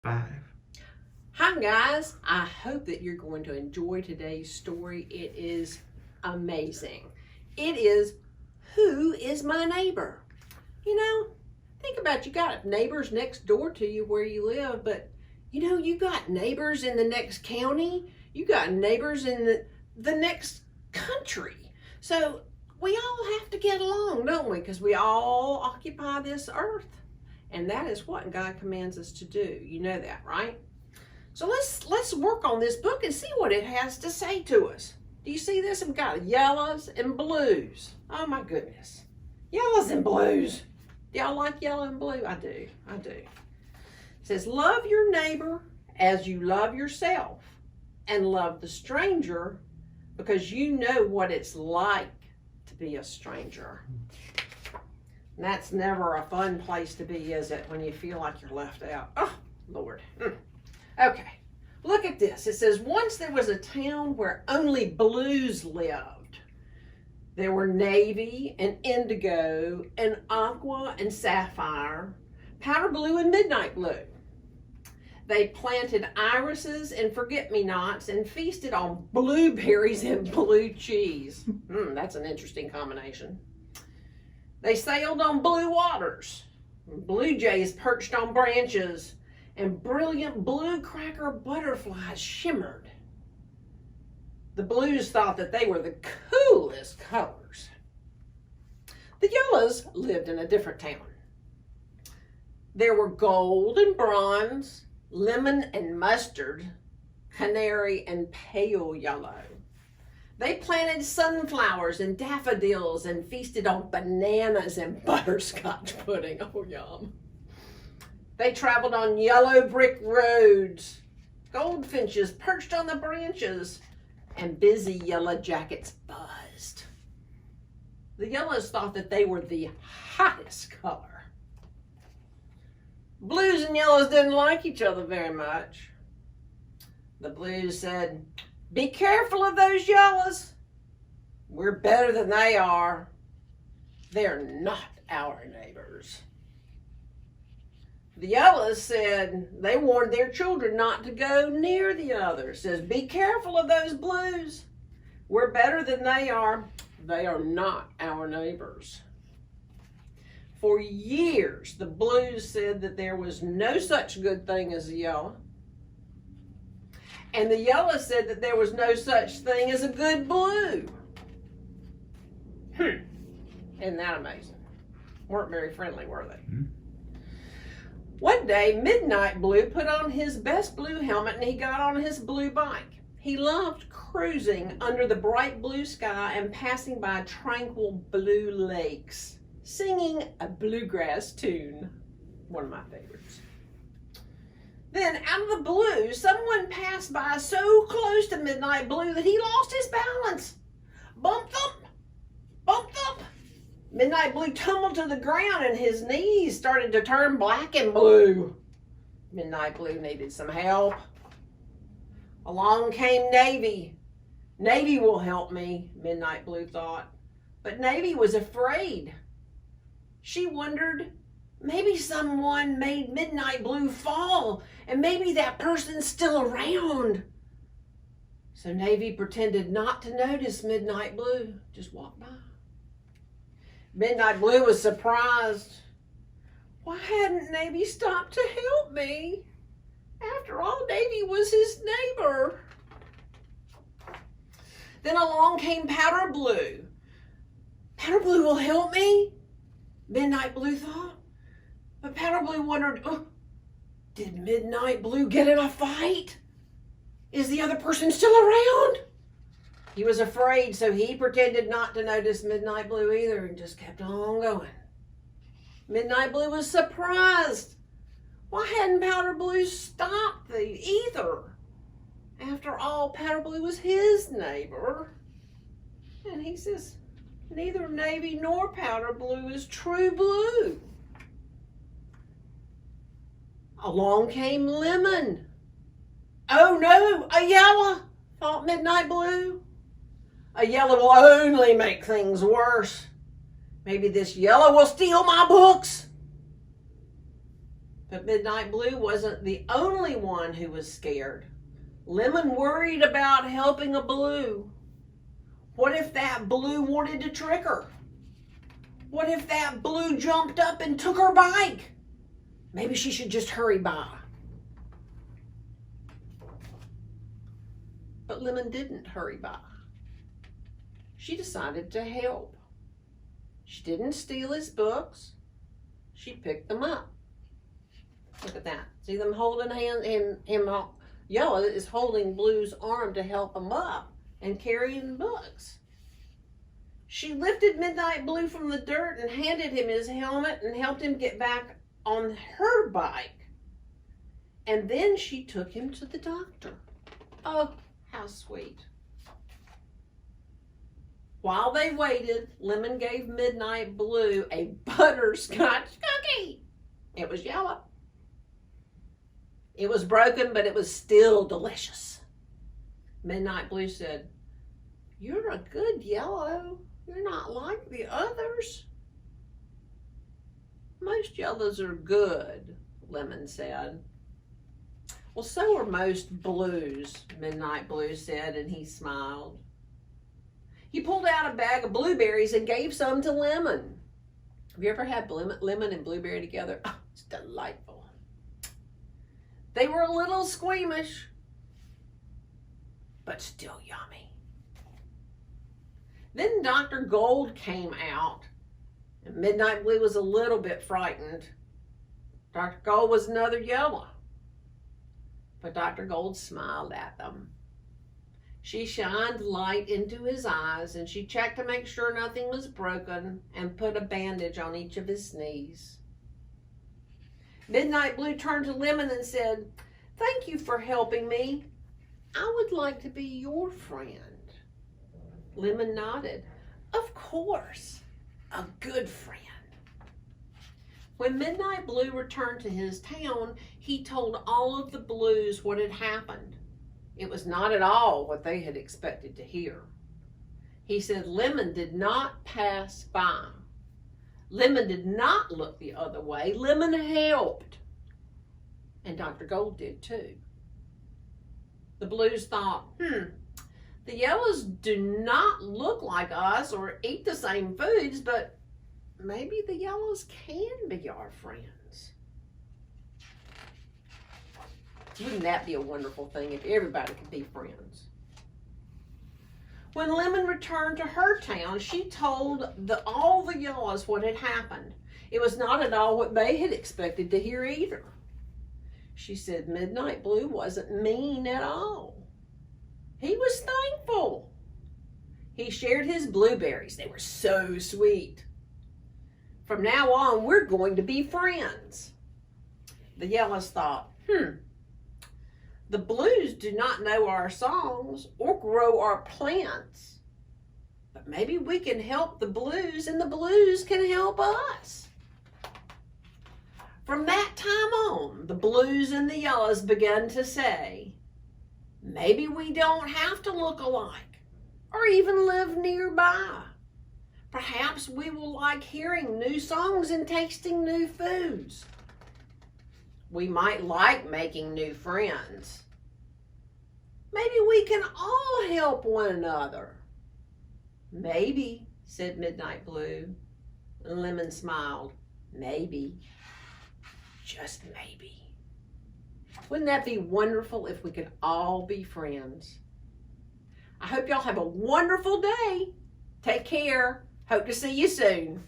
5. Hi guys, I hope that you're going to enjoy today's story. It is amazing. It is, who is my neighbor? You know, think about, you got neighbors next door to you where you live, but you know, you got neighbors in the next county, you got neighbors in the next country. So we all have to get along, don't we? Because we all occupy this earth. And that is what God commands us to do. You know that, right? So let's work on this book and see what it has to say to us. Do you see this? We've got yellows and blues. Oh my goodness. Yellows and blues. Do y'all like yellow and blue? I do. It says, love your neighbor as you love yourself, and love the stranger because you know what it's like to be a stranger. And that's never a fun place to be, is it, when you feel like you're left out? Oh, Lord. Okay, look at this. It says, once there was a town where only blues lived. There were navy and indigo and aqua and sapphire, powder blue and midnight blue. They planted irises and forget-me-nots and feasted on blueberries and blue cheese. That's an interesting combination. They sailed on blue waters. Blue jays perched on branches, and brilliant blue cracker butterflies shimmered. The blues thought that they were the coolest colors. The yellows lived in a different town. There were gold and bronze, lemon and mustard, canary and pale yellow. They planted sunflowers and daffodils and feasted on bananas and butterscotch pudding. Oh, yum. They traveled on yellow brick roads. Goldfinches perched on the branches, and busy yellow jackets buzzed. The yellows thought that they were the hottest color. Blues and yellows didn't like each other very much. The blues said, be careful of those yellows. We're better than they are. They're not our neighbors. The yellows said they warned their children not to go near the others. Says, be careful of those blues. We're better than they are. They are not our neighbors. For years, the blues said that there was no such good thing as a yellow. And the yellow said that there was no such thing as a good blue. Isn't that amazing? Weren't very friendly, were they? One day, Midnight Blue put on his best blue helmet and he got on his blue bike. He loved cruising under the bright blue sky and passing by tranquil blue lakes, singing a bluegrass tune, one of my favorites. Then, out of the blue, someone passed by so close to Midnight Blue that he lost his balance. Bumped up. Midnight Blue tumbled to the ground and his knees started to turn black and blue. Midnight Blue needed some help. Along came Navy. Navy will help me, Midnight Blue thought. But Navy was afraid. She wondered, maybe someone made Midnight Blue fall, and maybe that person's still around. So Navy pretended not to notice Midnight Blue, just walked by. Midnight Blue was surprised. Why hadn't Navy stopped to help me? After all, Navy was his neighbor. Then along came Powder Blue. Powder Blue will help me, Midnight Blue thought. But Powder Blue wondered, did Midnight Blue get in a fight? Is the other person still around? He was afraid, so he pretended not to notice Midnight Blue either and just kept on going. Midnight Blue was surprised. Why hadn't Powder Blue stopped either? After all, Powder Blue was his neighbor. And he says, neither Navy nor Powder Blue is true blue. Along came Lemon. Oh no, a yellow, thought Midnight Blue. A yellow will only make things worse. Maybe this yellow will steal my books. But Midnight Blue wasn't the only one who was scared. Lemon worried about helping a blue. What if that blue wanted to trick her? What if that blue jumped up and took her bike? Maybe she should just hurry by. But Lemon didn't hurry by. She decided to help. She didn't steal his books. She picked them up. Look at that. See them holding him. Yellow is holding Blue's arm to help him up and carrying books. She lifted Midnight Blue from the dirt and handed him his helmet and helped him get back on her bike. And then she took him to the doctor. Oh, how sweet. While they waited, Lemon gave Midnight Blue a butterscotch cookie. It was yellow. It was broken, but it was still delicious. Midnight Blue said, "You're a good yellow. You're not like the others." "Most yellows are good," Lemon said. "Well, so are most blues," Midnight Blue said, and he smiled. He pulled out a bag of blueberries and gave some to Lemon. Have you ever had lemon and blueberry together? Oh, it's delightful. They were a little squeamish, but still yummy. Then Dr. Gold came out, and Midnight Blue was a little bit frightened. Dr. Gold was another yellow, but Dr. Gold smiled at them. She shined light into his eyes, and she checked to make sure nothing was broken and put a bandage on each of his knees. Midnight Blue turned to Lemon and said, "Thank you for helping me. I would like to be your friend." Lemon nodded. "Of course, a good friend." When Midnight Blue returned to his town, he told all of the blues what had happened. It was not at all what they had expected to hear. He said Lemon did not pass by. Lemon did not look the other way. Lemon helped. And Dr. Gold did too. The blues thought, the yellows do not look like us or eat the same foods, but maybe the yellows can be our friends. Wouldn't that be a wonderful thing if everybody could be friends? When Lemon returned to her town, she told all the yellows what had happened. It was not at all what they had expected to hear either. She said Midnight Blue wasn't mean at all. He was thankful. He shared his blueberries. They were so sweet. From now on, we're going to be friends. The yellows thought, the blues do not know our songs or grow our plants, but maybe we can help the blues and the blues can help us. From that time on, the blues and the yellows began to say, maybe we don't have to look alike or even live nearby. Perhaps we will like hearing new songs and tasting new foods. We might like making new friends. Maybe we can all help one another. Maybe, said Midnight Blue. And Lemon smiled. Maybe. Just maybe. Wouldn't that be wonderful if we could all be friends? I hope y'all have a wonderful day. Take care. Hope to see you soon.